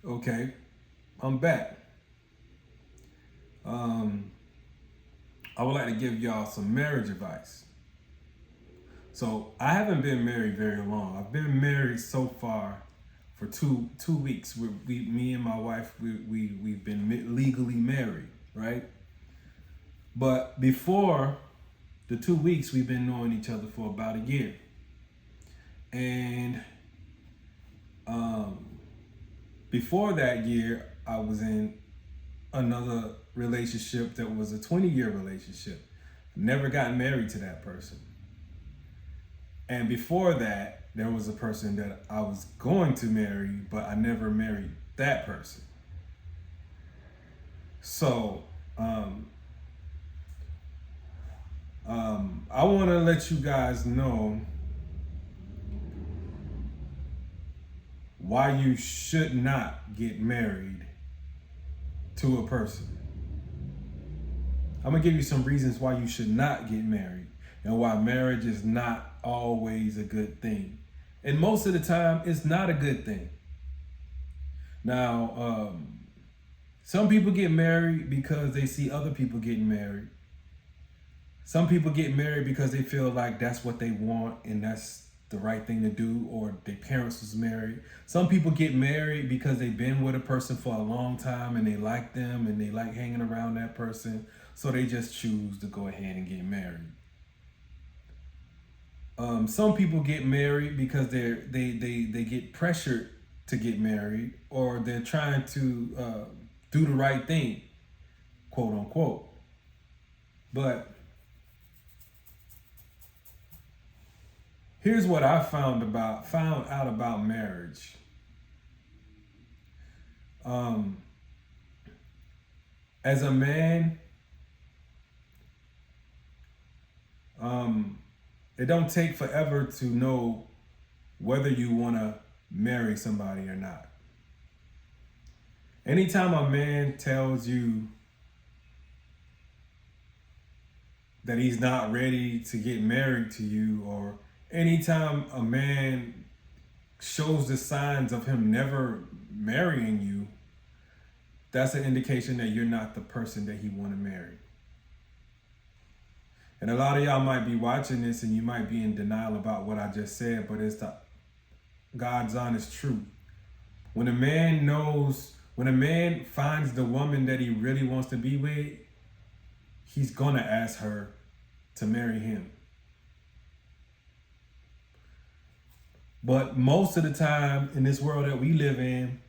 Okay, I'm back. I would like to give y'all some marriage advice. So I haven't been married very long. I've been married so far for two weeks. Me and my wife, we've been legally married, right? But before the 2 weeks, we've been knowing each other for about a year, and um, before that year, I was in another relationship that was a 20-year relationship. Never got married to that person. And before that, there was a person that I was going to marry, but I never married that person. So, I want to let you guys know why you should not get married to a person. I'm going to give you some reasons why you should not get married and why marriage is not always a good thing. And most of the time, it's not a good thing. Now, some people get married because they see other people getting married. Some people get married because they feel like that's what they want and that's the right thing to do, or their parents was married. Some people get married because they've been with a person for a long time and they like them and they like hanging around that person, so they just choose to go ahead and get married. Some people get married because they get pressured to get married, or they're trying to do the right thing, quote unquote. But here's what I found out about marriage. Um, as a man, it don't take forever to know whether you want to marry somebody or not. Anytime a man tells you that he's not ready to get married to you, or anytime a man shows the signs of him never marrying you, that's an indication that you're not the person that he want to marry. And a lot of y'all might be watching this and you might be in denial about what I just said, but it's the God's honest truth. When a man finds the woman that he really wants to be with, he's gonna ask her to marry him. But most of the time in this world that we live in,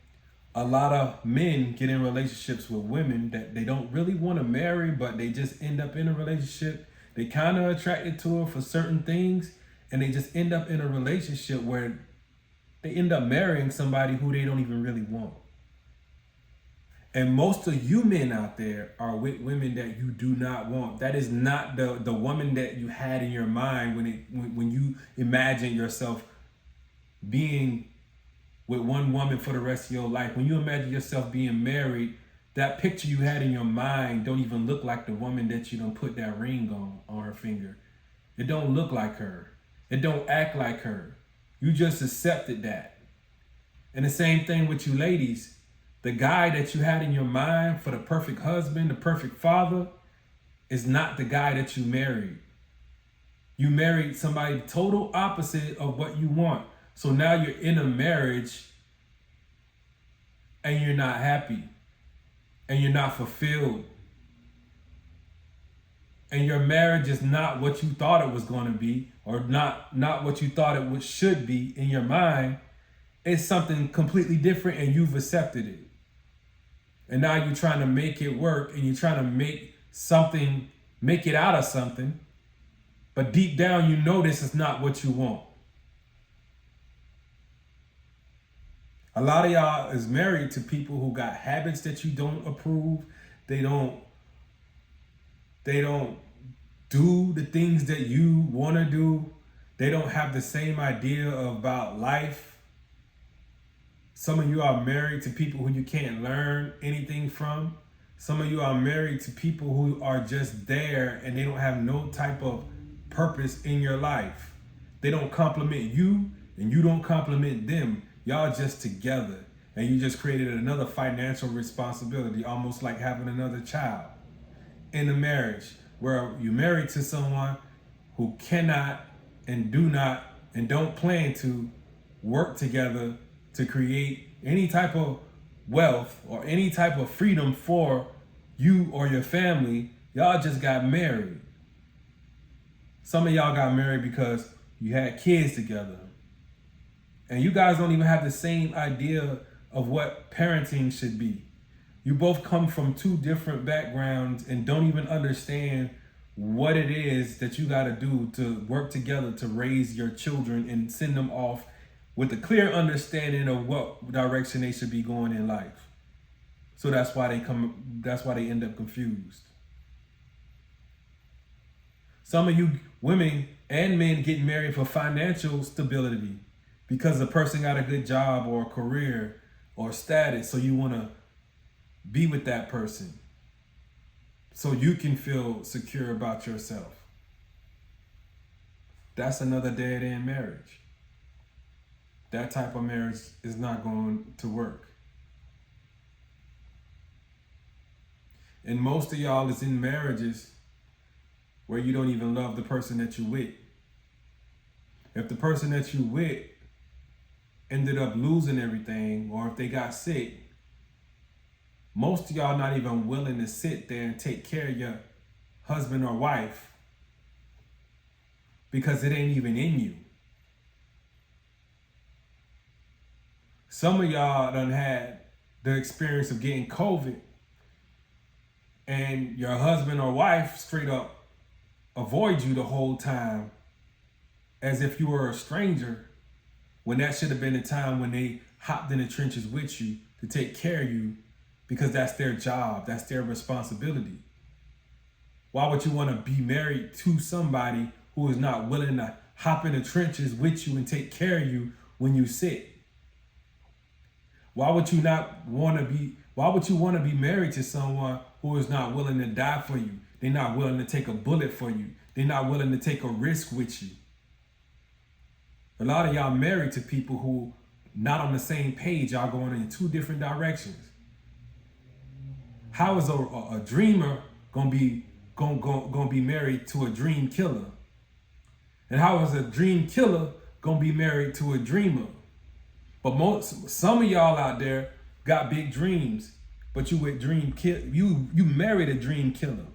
a lot of men get in relationships with women that they don't really want to marry, but they just end up in a relationship. They kind of attracted to her for certain things, and they just end up in a relationship where they end up marrying somebody who they don't even really want. And most of you men out there are with women that you do not want. That is not the woman that you had in your mind when you imagine yourself being with one woman for the rest of your life. When you imagine yourself being married, that picture you had in your mind don't even look like the woman that you don't put that ring on her finger. It don't look like her. It don't act like her. You just accepted that. And the same thing with you ladies. The guy that you had in your mind for the perfect husband, the perfect father, is not the guy that you married. You married somebody total opposite of what you want. So now you're in a marriage and you're not happy and you're not fulfilled. And your marriage is not what you thought it was going to be, or not what you thought it should be in your mind. It's something completely different and you've accepted it. And now you're trying to make it work and you're trying to make it out of something. But deep down, you know this is not what you want. A lot of y'all is married to people who got habits that you don't approve. They don't do the things that you want to do. They don't have the same idea about life. Some of you are married to people who you can't learn anything from. Some of you are married to people who are just there and they don't have no type of purpose in your life. They don't compliment you and you don't compliment them. Y'all just together. And you just created another financial responsibility, almost like having another child in a marriage where you're married to someone who cannot and do not and don't plan to work together to create any type of wealth or any type of freedom for you or your family. Y'all just got married. Some of y'all got married because you had kids together. And you guys don't even have the same idea of what parenting should be. You both come from two different backgrounds and don't even understand what it is that you got to do to work together to raise your children and send them off with a clear understanding of what direction they should be going in life. So that's why they end up confused. Some of you women and men get married for financial stability because the person got a good job or a career or status, so you want to be with that person so you can feel secure about yourself. That's another dead-end marriage. That type of marriage is not going to work. And most of y'all is in marriages where you don't even love the person that you with. If the person that you with ended up losing everything, or if they got sick, most of y'all not even willing to sit there and take care of your husband or wife because it ain't even in you. Some of y'all done had the experience of getting COVID and your husband or wife straight up avoid you the whole time as if you were a stranger, when that should have been the time when they hopped in the trenches with you to take care of you, because that's their job, that's their responsibility. Why would you want to be married to somebody who is not willing to hop in the trenches with you and take care of you when you sick? Why would you want to be married to someone who is not willing to die for you? They're not willing to take a bullet for you. They're not willing to take a risk with you. A lot of y'all married to people who not on the same page. Y'all going in two different directions. How is a dreamer gonna be married to a dream killer? And how is a dream killer gonna be married to a dreamer? But some of y'all out there got big dreams, but you married a dream killer.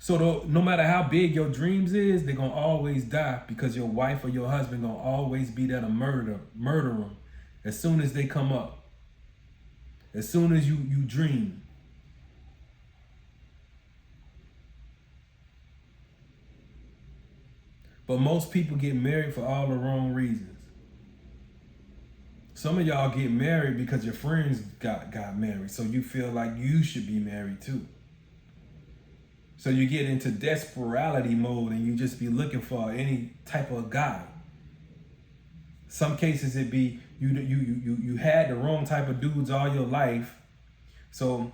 So no matter how big your dreams is, they're gonna always die, because your wife or your husband gonna always be there to murder them as soon as they come up. As soon as you dream. But most people get married for all the wrong reasons. Some of y'all get married because your friends got married, so you feel like you should be married too. So you get into desperality mode and you just be looking for any type of guy. Some cases it be you had the wrong type of dudes all your life, so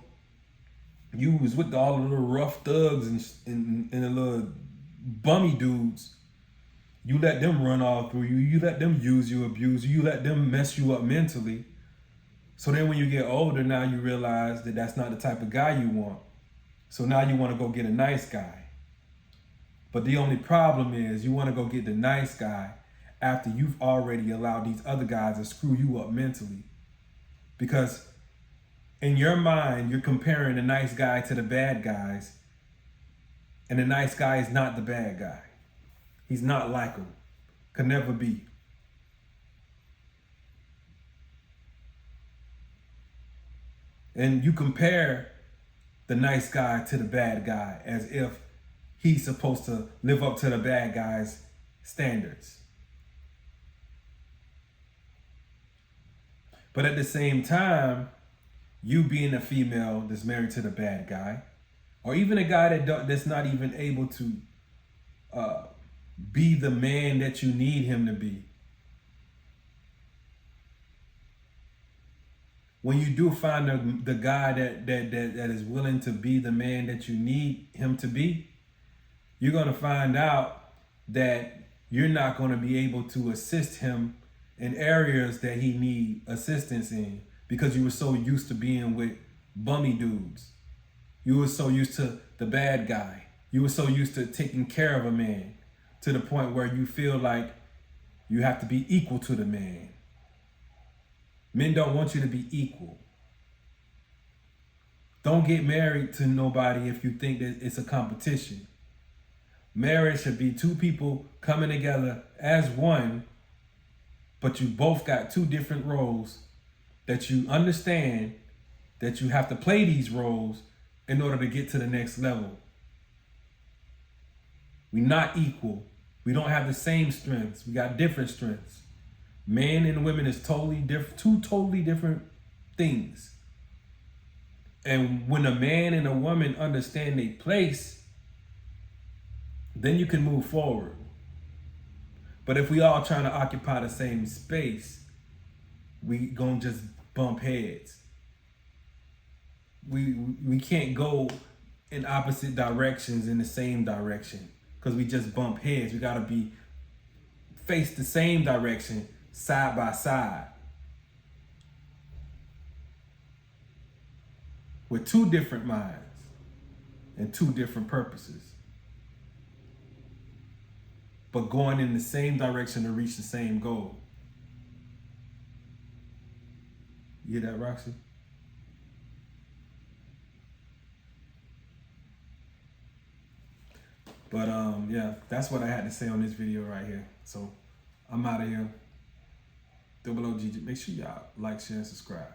you was with all the little rough thugs and the little bummy dudes. You let them run all through you. You let them use you, abuse you. You let them mess you up mentally. So then when you get older, now you realize that that's not the type of guy you want. So now you want to go get a nice guy. But the only problem is you want to go get the nice guy after you've already allowed these other guys to screw you up mentally. Because in your mind, you're comparing the nice guy to the bad guys. And the nice guy is not the bad guy. He's not like him. Could never be. And you compare the nice guy to the bad guy as if he's supposed to live up to the bad guy's standards. But at the same time, you being a female that's married to the bad guy, or even a guy that's not even able to be the man that you need him to be. When you do find the guy that is willing to be the man that you need him to be, you're going to find out that you're not going to be able to assist him in areas that he need assistance in because you were so used to being with bummy dudes. You were so used to the bad guy. You were so used to taking care of a man to the point where you feel like you have to be equal to the man. Men don't want you to be equal. Don't get married to nobody if you think that it's a competition. Marriage should be two people coming together as one, but you both got two different roles that you understand that you have to play these roles in order to get to the next level. We're not equal. We don't have the same strengths. We got different strengths. Men and women is totally different, two totally different things. And when a man and a woman understand their place, then you can move forward. But if we all trying to occupy the same space, we gonna just bump heads. We can't go in opposite directions in the same direction because we just bump heads. We gotta be face the same direction, side by side, with two different minds and two different purposes, but going in the same direction to reach the same goal. You hear that, Roxy? But yeah, that's what I had to say on this video right here. So I'm out of here. Double OG, make sure y'all like, share, and subscribe.